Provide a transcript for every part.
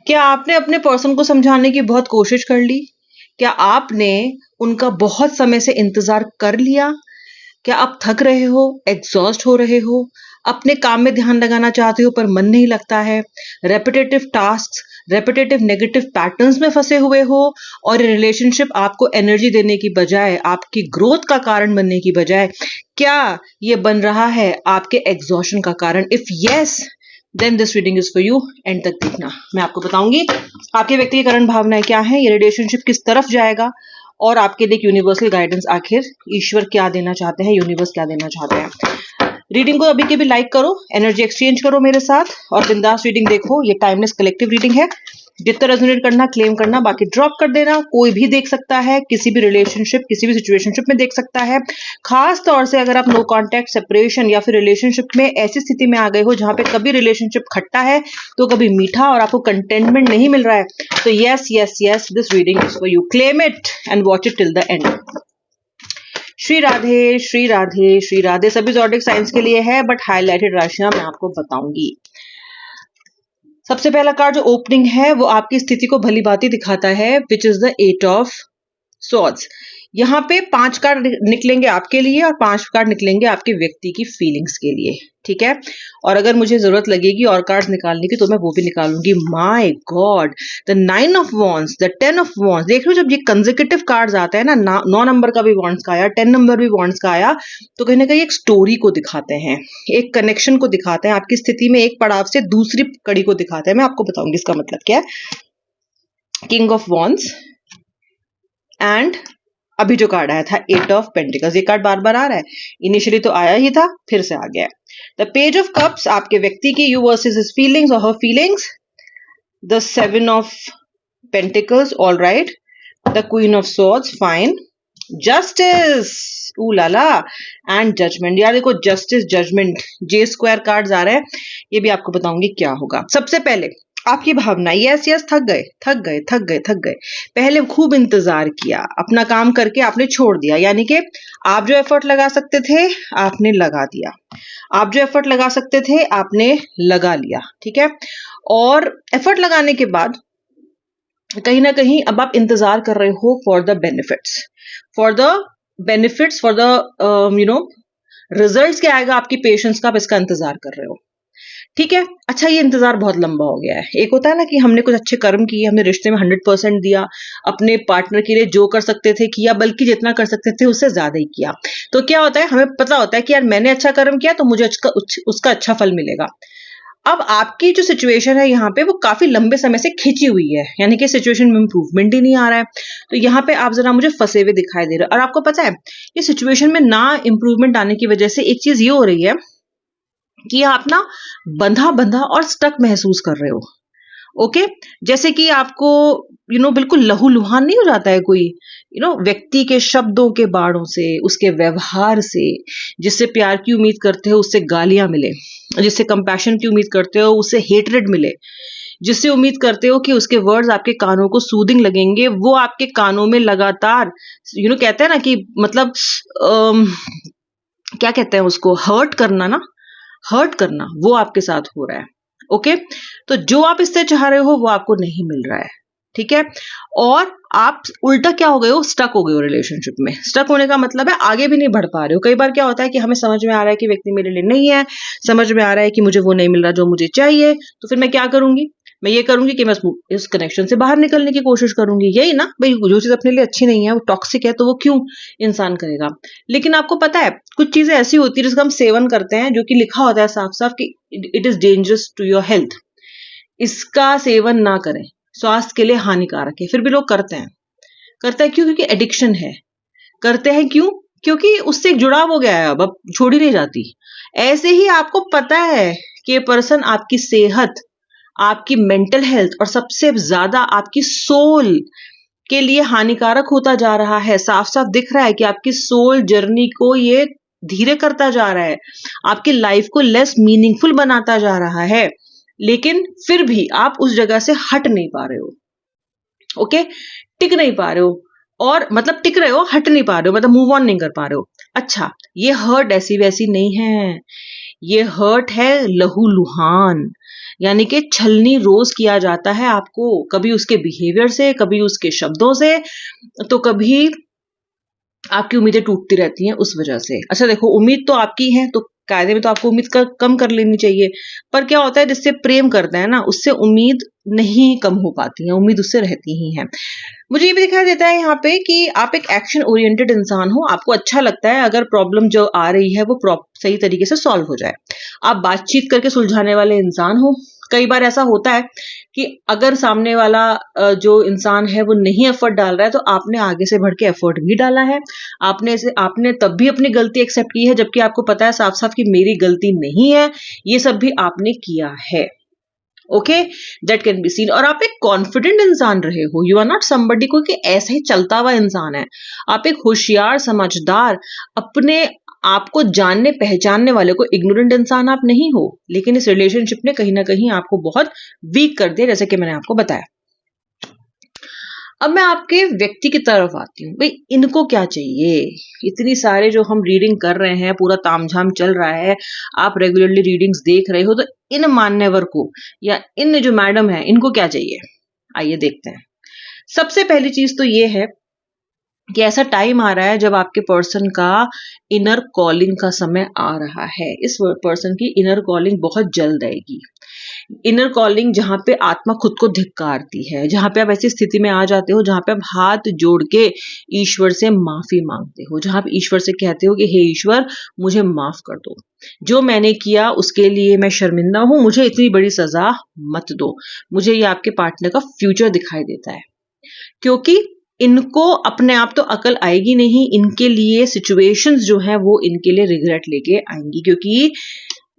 क्या आपने अपने पर्सन को समझाने की बहुत कोशिश कर ली? क्या आपने उनका बहुत समय से इंतजार कर लिया? क्या आप थक रहे हो, एग्जॉस्ट हो रहे हो, अपने काम में ध्यान लगाना चाहते हो पर मन नहीं लगता है, repetitive task, repetitive negative patterns में फंसे हुए हो, और रिलेशनशिप आपको एनर्जी देने की बजाय, आपकी ग्रोथ का कारण बनने की बजाय, क्या ये बन रहा है आपके एग्जॉशन का कारण? If yes, then this reading is for you. End तक देखना, मैं आपको बताऊंगी आपके व्यक्ति की करंट भावनाएं क्या है, ये रिलेशनशिप किस तरफ जाएगा, और आपके लिए यूनिवर्सल गाइडेंस आखिर ईश्वर क्या देना चाहते हैं, यूनिवर्स क्या देना चाहते हैं। रीडिंग को अभी के भी लाइक करो, एनर्जी एक्सचेंज करो मेरे साथ, और बिंदास रीडिंग देखो। ये टाइमलेस कलेक्टिव रीडिंग है, जितना रेजोनेट करना क्लेम करना, बाकी ड्रॉप कर देना। कोई भी देख सकता है, किसी भी रिलेशनशिप, किसी भी सिचुएशनशिप में देख सकता है। खास तौर से अगर आप नो कांटेक्ट, सेपरेशन या फिर रिलेशनशिप में ऐसी स्थिति में आ गए हो जहां पे कभी रिलेशनशिप खट्टा है तो कभी मीठा, और आपको कंटेंटमेंट नहीं मिल रहा है, तो yes yes yes, this reading is for you. Claim it and watch it till the end. Shri Radhe Shri Radhe Shri Radhe. सभी ज़ोडिक साइंस के लिए है, बट हाईलाइटेड राशियां मैं आपको बताऊंगी। सबसे पहला कार्ड जो ओपनिंग है वो आपकी स्थिति को भली भांति दिखाता है, which is the 8 of swords. यहाँ पे 5 कार्ड निकलेंगे आपके लिए और 5 कार्ड निकलेंगे आपके व्यक्ति की फीलिंग्स के लिए, ठीक है। और अगर मुझे जरूरत लगेगी और कार्ड्स निकालने की तो मैं वो भी निकालूंगी। My God, the 9 of wands, the 10 of wands. देख लो, जब ये कंसेक्यूटिव कार्ड्स आते हैं ना, 9 नंबर का भी वॉन्ड्स का आया, 10 नंबर भी वॉन्ड्स का आया, तो कहीं ना कहीं एक स्टोरी को दिखाते हैं, एक कनेक्शन को दिखाते हैं, आपकी स्थिति में एक पड़ाव से दूसरी कड़ी को दिखाते हैं। मैं आपको बताऊंगी इसका मतलब क्या है। किंग ऑफ वॉन्ड्स एंड अभी जो कार्ड आया था 8 ऑफ पेंटिकल्स। ये कार्ड बार बार आ रहा है, इनिशियली तो आया ही था, फिर से आ गया है। द पेज ऑफ कप्स आपके व्यक्ति की, यू वर्सेस हिज फीलिंग्स और her feelings. The 7 of pentacles, all right. The queen of swords, fine. Justice, ooh la la, and judgment. यार देखो, justice, judgment, J square cards आ रहे हैं, ये भी आपको बताऊंगी क्या होगा। सबसे पहले आपकी भावना, यस यस, थक गए थक गए थक गए थक गए। पहले खूब इंतजार किया, अपना काम करके आपने छोड़ दिया, यानी कि आप जो एफर्ट लगा सकते थे आपने लगा दिया, आप जो एफर्ट लगा सकते थे आपने लगा लिया, ठीक है। और एफर्ट लगाने के बाद कहीं ना कहीं अब आप इंतजार कर रहे हो for the benefits, for the benefits, for the results क्या आएगा आपकी पेशेंस का, आप इसका इंतजार कर रहे हो, ठीक है। अच्छा, ये इंतजार बहुत लंबा हो गया है। एक होता है ना कि हमने कुछ अच्छे कर्म किए, हमने रिश्ते में 100% दिया, अपने पार्टनर के लिए जो कर सकते थे किया, बल्कि जितना कर सकते थे उससे ज्यादा ही किया। तो क्या होता है, हमें पता होता है कि यार मैंने अच्छा कर्म किया तो मुझे उसका अच्छा फल मिलेगा। अब आपकी जो सिचुएशन है यहाँ पे वो काफी लंबे समय से खिंची हुई है, यानी कि सिचुएशन में इंप्रूवमेंट ही नहीं आ रहा है। तो यहाँ पे आप जरा मुझे फंसे हुए दिखाई दे रहे हो। और आपको पता है, ये सिचुएशन में ना इंप्रूवमेंट आने की वजह से एक चीज ये हो रही है कि आप ना बंधा बंधा और स्टक महसूस कर रहे हो। ओके, जैसे कि आपको बिल्कुल लहूलुहान नहीं हो जाता है कोई व्यक्ति के शब्दों के बाढ़ों से, उसके व्यवहार से, जिससे प्यार की उम्मीद करते हो उससे गालियां मिले, जिससे कंपैशन की उम्मीद करते हो उससे हेटरेड मिले, जिससे उम्मीद करते हो कि उसके वर्ड्स आपके कानों को सूदिंग लगेंगे, वो आपके कानों में लगातार कहते हैं ना कि मतलब क्या कहते हैं उसको, हर्ट करना ना, हर्ट करना, वो आपके साथ हो रहा है। ओके, तो जो आप इससे चाह रहे हो वो आपको नहीं मिल रहा है, ठीक है। और आप उल्टा क्या हो गए हो, स्टक हो गए हो रिलेशनशिप में। स्टक होने का मतलब है आगे भी नहीं बढ़ पा रहे हो। कई बार क्या होता है कि हमें समझ में आ रहा है कि व्यक्ति मेरे लिए नहीं है, समझ में आ रहा है कि मुझे वो नहीं मिल रहा जो मुझे चाहिए, तो फिर मैं क्या करूंगी, मैं ये करूंगी कि मैं इस कनेक्शन से बाहर निकलने की कोशिश करूंगी। यही ना भाई, जो चीज अपने लिए अच्छी नहीं है, वो टॉक्सिक है, तो वो क्यों इंसान करेगा। लेकिन आपको पता है कुछ चीजें ऐसी होती है जिसका हम सेवन करते हैं, जो कि लिखा होता है साफ साफ कि it is dangerous to your health, इसका सेवन ना करें, स्वास्थ्य के लिए हानिकारक है, फिर भी लोग करते हैं। करते हैं क्यों? क्योंकि एडिक्शन है। करते हैं क्यों? क्योंकि उससे एक जुड़ाव हो गया है, अब छोड़ी नहीं जाती। ऐसे ही आपको पता है कि ये पर्सन आपकी सेहत, आपकी मेंटल हेल्थ और सबसे ज्यादा आपकी सोल के लिए हानिकारक होता जा रहा है। साफ साफ दिख रहा है कि आपकी सोल जर्नी को ये धीरे करता जा रहा है, आपकी लाइफ को लेस मीनिंगफुल बनाता जा रहा है, लेकिन फिर भी आप उस जगह से हट नहीं पा रहे हो। ओके, टिक नहीं पा रहे हो, और मतलब टिक रहे हो, हट नहीं पा रहे हो, मतलब मूव ऑन नहीं कर पा रहे हो। अच्छा, ये हर्ट ऐसी वैसी नहीं है, ये हर्ट है लहूलुहान, यानी कि छलनी रोज किया जाता है आपको, कभी उसके बिहेवियर से, कभी उसके शब्दों से, तो कभी आपकी उम्मीदें टूटती रहती हैं उस वजह से। अच्छा देखो, उम्मीद तो आपकी है तो कायदे में तो आपको उम्मीद कम कर लेनी चाहिए, पर क्या होता है जिससे प्रेम करते हैं ना, उससे उम्मीद नहीं कम हो पाती है, उम्मीद उससे रहती ही है। मुझे ये भी दिखाई देता है यहाँ पे कि आप एक एक्शन ओरिएंटेड इंसान हो, आपको अच्छा लगता है अगर प्रॉब्लम जो आ रही है वो सही तरीके से सॉल्व हो जाए। आप बातचीत करके सुलझाने वाले इंसान हो। कई बार ऐसा होता है कि अगर सामने वाला जो इंसान है वो नहीं एफर्ट डाल रहा है, तो आपने आगे से बढ़ के एफर्ट भी डाला है, आपने तब भी अपनी गलती एक्सेप्ट की है, जबकि आपको पता है साफ साफ कि मेरी गलती नहीं है, ये सब भी आपने किया है। Okay, that can be seen. और आप एक कॉन्फिडेंट इंसान रहे हो, यू आर नॉट समबडी को कि ऐसा ही चलता हुआ इंसान है, आप एक होशियार, समझदार, अपने आपको जानने पहचानने वाले, को इग्नोरेंट इंसान आप नहीं हो। लेकिन इस रिलेशनशिप ने कहीं ना कहीं आपको बहुत वीक कर दिया, जैसे कि मैंने आपको बताया। अब मैं आपके व्यक्ति की तरफ आती हूँ, भाई इनको क्या चाहिए। इतनी सारे जो हम रीडिंग कर रहे हैं, पूरा तामझाम चल रहा है, आप रेगुलरली रीडिंग्स देख रहे हो, तो इन मान्यवर को या इन जो मैडम है इनको क्या चाहिए, आइए देखते हैं। सबसे पहली चीज तो ये है कि ऐसा टाइम आ रहा है जब आपके पर्सन का इनर कॉलिंग का समय आ रहा है। इस पर्सन की इनर कॉलिंग बहुत जल्द आएगी। इनर कॉलिंग जहां पे आत्मा खुद को धिक्कारती है, जहां पे आप ऐसी स्थिति में आ जाते हो जहां पे आप हाथ जोड़ के ईश्वर से माफी मांगते हो, जहां आप ईश्वर से कहते हो कि हे ईश्वर, मुझे माफ कर दो, जो मैंने किया उसके लिए मैं शर्मिंदा हूं, मुझे इतनी बड़ी सजा मत दो। मुझे ये आपके पार्टनर का फ्यूचर दिखाई देता है, क्योंकि इनको अपने आप तो अकल आएगी नहीं, इनके लिए सिचुएशंस जो है वो इनके लिए रिग्रेट लेके आएंगी। क्योंकि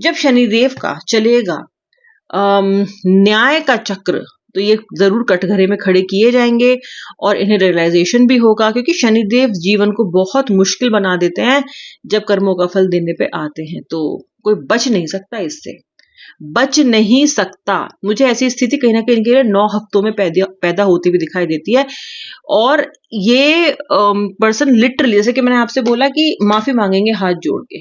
जब शनिदेव का चलेगा न्याय का चक्र, तो ये जरूर कटघरे में खड़े किए जाएंगे और इन्हें रियलाइजेशन भी होगा, क्योंकि शनिदेव जीवन को बहुत मुश्किल बना देते हैं जब कर्मों का फल देने पे आते हैं, तो कोई बच नहीं सकता, इससे बच नहीं सकता। मुझे ऐसी स्थिति कहीं ना कहीं इनके लिए 9 हफ्तों में पैदा होती हुई दिखाई देती है। और ये पर्सन लिटरली, जैसे कि मैंने आपसे बोला कि माफी मांगेंगे हाथ जोड़ के,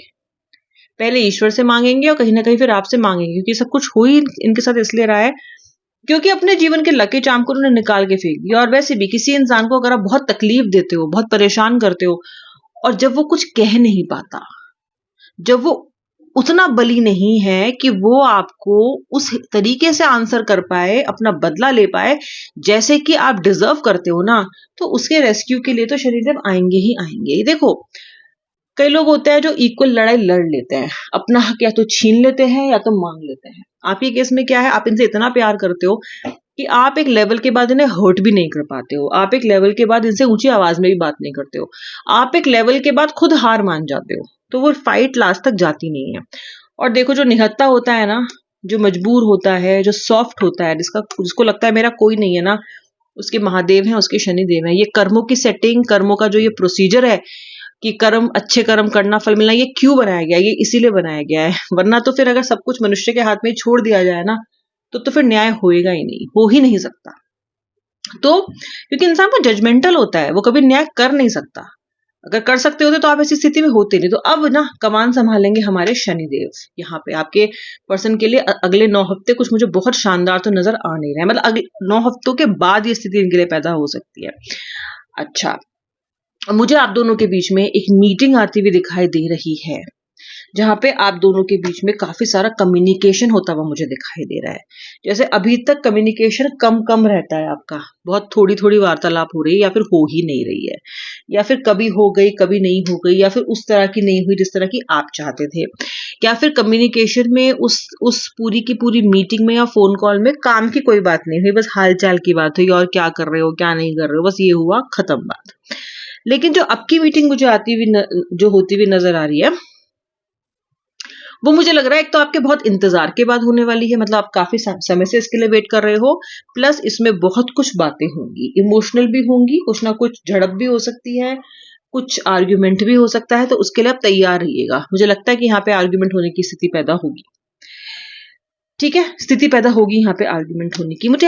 पहले ईश्वर से मांगेंगे और कहीं ना कहीं फिर आपसे मांगेंगे, क्योंकि सब कुछ हो ही इनके साथ इसलिए रहा है क्योंकि अपने जीवन के लकी चार्म को उन्होंने निकाल के फेंक दिया। और वैसे भी किसी इंसान को अगर आप बहुत तकलीफ देते हो, बहुत परेशान करते हो, और जब वो कुछ कह नहीं पाता, जब वो उतना बली नहीं है कि वो आपको उस तरीके से आंसर कर पाए, अपना बदला ले पाए जैसे कि आप डिजर्व करते हो ना, तो उसके रेस्क्यू के लिए तो शनिदेव आएंगे ही आएंगे। देखो, कई लोग होते हैं जो इक्वल लड़ाई लड़ लेते हैं, अपना हक या तो छीन लेते हैं या तो मांग लेते हैं। आपके केस में क्या है, आप इनसे इतना प्यार करते हो कि आप एक लेवल के बाद इन्हें हर्ट भी नहीं कर पाते हो, आप एक लेवल के बाद इनसे ऊंची आवाज में भी बात नहीं करते हो, आप एक लेवल के बाद खुद हार मान जाते हो, तो वो फाइट लास्ट तक जाती नहीं है। और देखो, जो निहत्था होता है ना, जो मजबूर होता है, जो सॉफ्ट होता है, जिसको लगता है मेरा कोई नहीं है ना, उसके महादेव हैं, उसके शनिदेव हैं। ये कर्मों की सेटिंग, कर्मों का जो ये प्रोसीजर है कि कर्म, अच्छे कर्म करना, फल मिलना, ये क्यों बनाया गया, ये इसीलिए बनाया गया है। वरना तो फिर अगर सब कुछ मनुष्य के हाथ में छोड़ दिया जाए ना, तो फिर न्याय होएगा ही नहीं, हो ही नहीं सकता। तो क्योंकि इंसान को जजमेंटल होता है, वो कभी न्याय कर नहीं सकता। अगर कर सकते होते तो आप ऐसी स्थिति में होते नहीं। तो अब ना कमान संभालेंगे हमारे शनिदेव। यहाँ पे आपके पर्सन के लिए अगले 9 हफ्ते कुछ मुझे बहुत शानदार तो नजर आ नहीं रहा है, मतलब अगले 9 हफ्तों के बाद ये स्थिति इनके लिए पैदा हो सकती है। अच्छा, मुझे आप दोनों के बीच में एक मीटिंग आती हुई दिखाई दे रही है, जहां पे आप दोनों के बीच में काफी सारा कम्युनिकेशन होता हुआ मुझे दिखाई दे रहा है। जैसे अभी तक कम्युनिकेशन कम कम रहता है आपका, बहुत थोड़ी थोड़ी वार्तालाप हो रही है, या फिर हो ही नहीं रही है, या फिर कभी हो गई कभी नहीं हो गई, या फिर उस तरह की नहीं हुई जिस तरह की आप चाहते थे, या फिर कम्युनिकेशन में उस पूरी की पूरी मीटिंग में या फोन कॉल में काम की कोई बात नहीं हुई, बस हालचाल की बात हुई और क्या कर रहे हो क्या नहीं कर रहे हो, बस ये हुआ, खत्म बात। लेकिन जो अब की मीटिंग मुझे आती हुई जो होती हुई नजर आ रही है, वो मुझे लग रहा है एक तो आपके बहुत इंतजार के बाद होने वाली है, मतलब आप काफी समय से इसके लिए वेट कर रहे हो, प्लस इसमें बहुत कुछ बातें होंगी, इमोशनल भी होंगी, कुछ ना कुछ झड़प भी हो सकती है, कुछ आर्ग्यूमेंट भी हो सकता है, तो उसके लिए आप तैयार रहिएगा। मुझे लगता है कि यहाँ पे आर्ग्यूमेंट होने की स्थिति पैदा होगी। ठीक है, स्थिति पैदा होगी यहाँ पे आर्ग्यूमेंट होने की। मुझे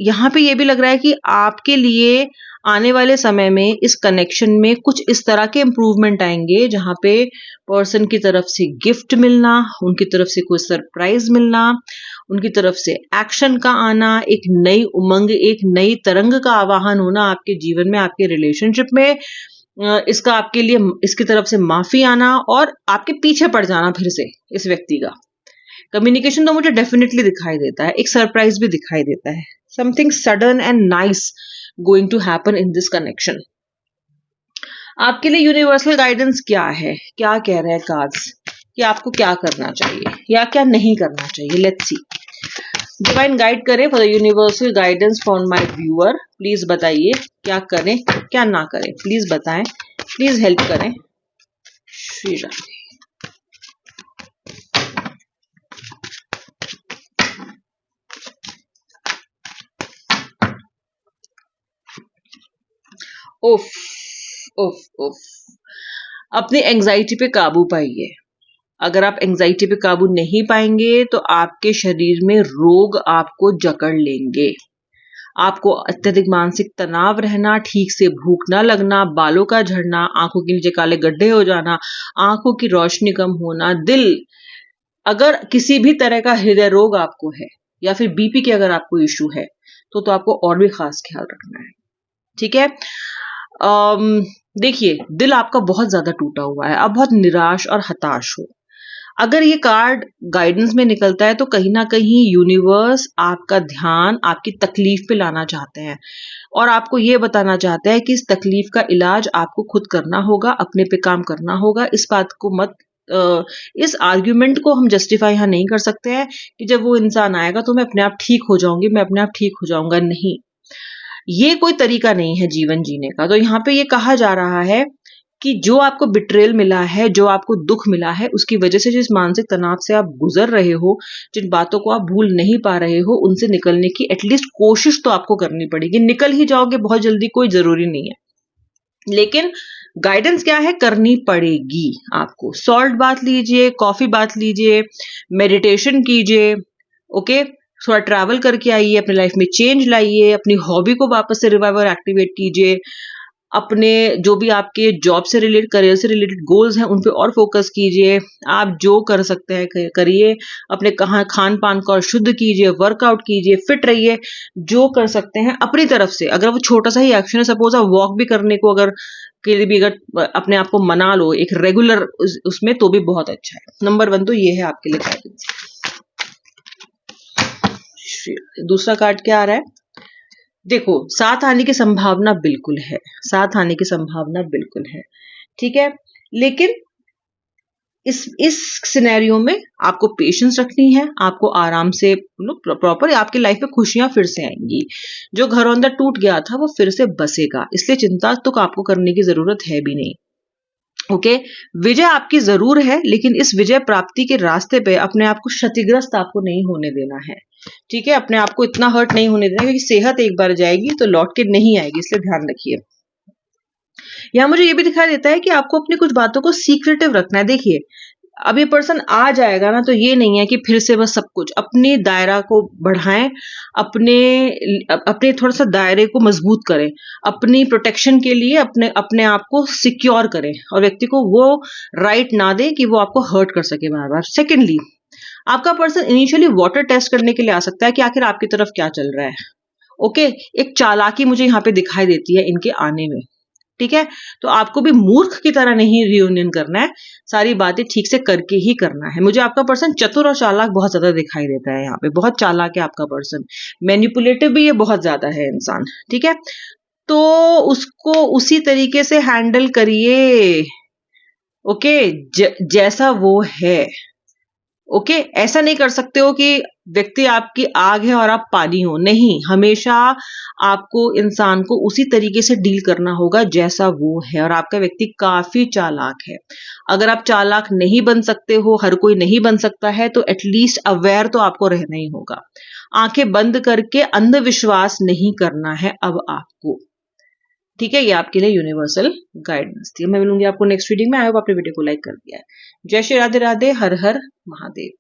यहाँ पे ये भी लग रहा है कि आपके लिए आने वाले समय में इस कनेक्शन में कुछ इस तरह के इंप्रूवमेंट आएंगे, जहां पे पर्सन की तरफ से गिफ्ट मिलना, उनकी तरफ से कोई सरप्राइज मिलना, उनकी तरफ से एक्शन का आना, एक नई उमंग, एक नई तरंग का आवाहन होना आपके जीवन में, आपके रिलेशनशिप में, इसका आपके लिए इसकी तरफ से माफी आना और आपके पीछे पड़ जाना फिर से इस व्यक्ति का। कम्युनिकेशन तो मुझे डेफिनेटली दिखाई देता है, एक सरप्राइज भी दिखाई देता है, something sudden and nice going to happen in this connection. आपके लिए यूनिवर्सल गाइडेंस क्या है, क्या कह रहे हैं कार्ड्स कि आपको क्या करना चाहिए या क्या नहीं करना चाहिए? लेट्स सी, डिवाइन गाइड करे for the universal guidance for my viewer. Please बताइए क्या करें क्या ना करें, प्लीज बताएं, प्लीज हेल्प करें। श्री राधे। उफ उफ उफ, अपनी एंजाइटी पे काबू पाइए। अगर आप एंजाइटी पे काबू नहीं पाएंगे तो आपके शरीर में रोग आपको जकड़ लेंगे। आपको अत्यधिक मानसिक तनाव रहना, ठीक से भूख ना लगना, बालों का झड़ना, आंखों के नीचे काले गड्ढे हो जाना, आंखों की रोशनी कम होना, दिल, अगर किसी भी तरह का हृदय रोग आपको है या फिर बीपी के अगर आपको इश्यू है तो आपको और भी खास ख्याल रखना है। ठीक है। देखिए, दिल आपका बहुत ज्यादा टूटा हुआ है, आप बहुत निराश और हताश हो। अगर ये कार्ड गाइडेंस में निकलता है तो कहीं ना कहीं यूनिवर्स आपका ध्यान आपकी तकलीफ पे लाना चाहते हैं और आपको ये बताना चाहते हैं कि इस तकलीफ का इलाज आपको खुद करना होगा, अपने पे काम करना होगा। इस बात को मत इस आर्ग्यूमेंट को हम जस्टिफाई यहाँ नहीं कर सकते हैं कि जब वो इंसान आएगा तो मैं अपने आप ठीक हो जाऊंगी, मैं अपने आप ठीक हो जाऊंगा। नहीं, ये कोई तरीका नहीं है जीवन जीने का। तो यहाँ पे ये कहा जा रहा है कि जो आपको बिट्रेल मिला है, जो आपको दुख मिला है, उसकी वजह से जिस मानसिक तनाव से आप गुजर रहे हो, जिन बातों को आप भूल नहीं पा रहे हो, उनसे निकलने की एटलीस्ट कोशिश तो आपको करनी पड़ेगी। निकल ही जाओगे बहुत जल्दी, कोई जरूरी नहीं है, लेकिन गाइडेंस क्या है, करनी पड़ेगी आपको। सॉल्ट बात लीजिए, कॉफी बात लीजिए, मेडिटेशन कीजिए, ओके, थोड़ा ट्रैवल करके आइए, अपनी लाइफ में चेंज लाइए, अपनी हॉबी को वापस से रिवाइव और एक्टिवेट कीजिए, अपने जो भी आपके जॉब से रिलेटेड, करियर से रिलेटेड गोल्स हैं उन पे और फोकस कीजिए। आप जो कर सकते हैं करिए, अपने खान पान को शुद्ध कीजिए, वर्कआउट कीजिए, फिट रहिए, जो कर सकते हैं अपनी तरफ से। अगर वो छोटा सा ही एक्शन है, सपोज आप वॉक भी करने को अगर के लिए भी अगर अपने आप को मना लो एक रेगुलर उसमें, तो भी बहुत अच्छा है। नंबर 1 तो ये है आपके लिए गाइडेंस। दूसरा कार्ड क्या आ रहा है? देखो, साथ आने की संभावना बिल्कुल है, साथ आने की संभावना बिल्कुल है, ठीक है, लेकिन इस सिनेरियो में आपको पेशेंस रखनी है, आपको आराम से प्रॉपर आपकी लाइफ में खुशियां फिर से आएंगी। जो घरों अंदर टूट गया था वो फिर से बसेगा, इसलिए चिंता तो आपको करने की जरूरत है भी नहीं। ओके, विजय आपकी जरूर है, लेकिन इस विजय प्राप्ति के रास्ते पे अपने आप को क्षतिग्रस्त आपको नहीं होने देना है। ठीक है, अपने आप को इतना हर्ट नहीं होने देना, क्योंकि सेहत एक बार जाएगी तो लौट के नहीं आएगी, इसलिए ध्यान रखिए। यहाँ मुझे ये भी दिखाई देता है कि आपको अपनी कुछ बातों को सीक्रेटिव रखना है। देखिए, अब ये पर्सन आ जाएगा ना, तो ये नहीं है कि फिर से बस सब कुछ, अपने दायरा को बढ़ाएं, अपने थोड़ा सा दायरे को मजबूत करें, अपनी प्रोटेक्शन के लिए अपने आप को सिक्योर करें और व्यक्ति को वो राइट ना दे कि वो आपको हर्ट कर सके बार बार। सेकेंडली, आपका पर्सन इनिशियली वाटर टेस्ट करने के लिए आ सकता है कि आखिर आपकी तरफ क्या चल रहा है। ओके, एक चालाकी मुझे यहाँ पे दिखाई देती है इनके आने में। ठीक है, तो आपको भी मूर्ख की तरह नहीं रियूनियन करना है, सारी बातें ठीक से करके ही करना है। मुझे आपका पर्सन चतुर और चालाक बहुत ज्यादा दिखाई देता है, यहाँ पे बहुत चालाक है आपका पर्सन, मैनिपुलेटिव भी ये बहुत ज्यादा है इंसान। ठीक है, तो उसको उसी तरीके से हैंडल करिए, ओके, जैसा वो है। ओके, ऐसा नहीं कर सकते हो कि व्यक्ति आपकी आग है और आप पानी हो, नहीं, हमेशा आपको इंसान को उसी तरीके से डील करना होगा जैसा वो है। और आपका व्यक्ति काफी चालाक है। अगर आप चालाक नहीं बन सकते हो, हर कोई नहीं बन सकता है, तो एटलीस्ट अवेयर तो आपको रहना ही होगा। आंखें बंद करके अंधविश्वास नहीं करना है अब आपको। ठीक है, ये आपके लिए यूनिवर्सल गाइडेंस थी। मैं मिलूंगी आपको नेक्स्ट रीडिंग में। आई होप आपने वीडियो को लाइक कर दिया है। जय श्री राधे राधे, हर हर महादेव।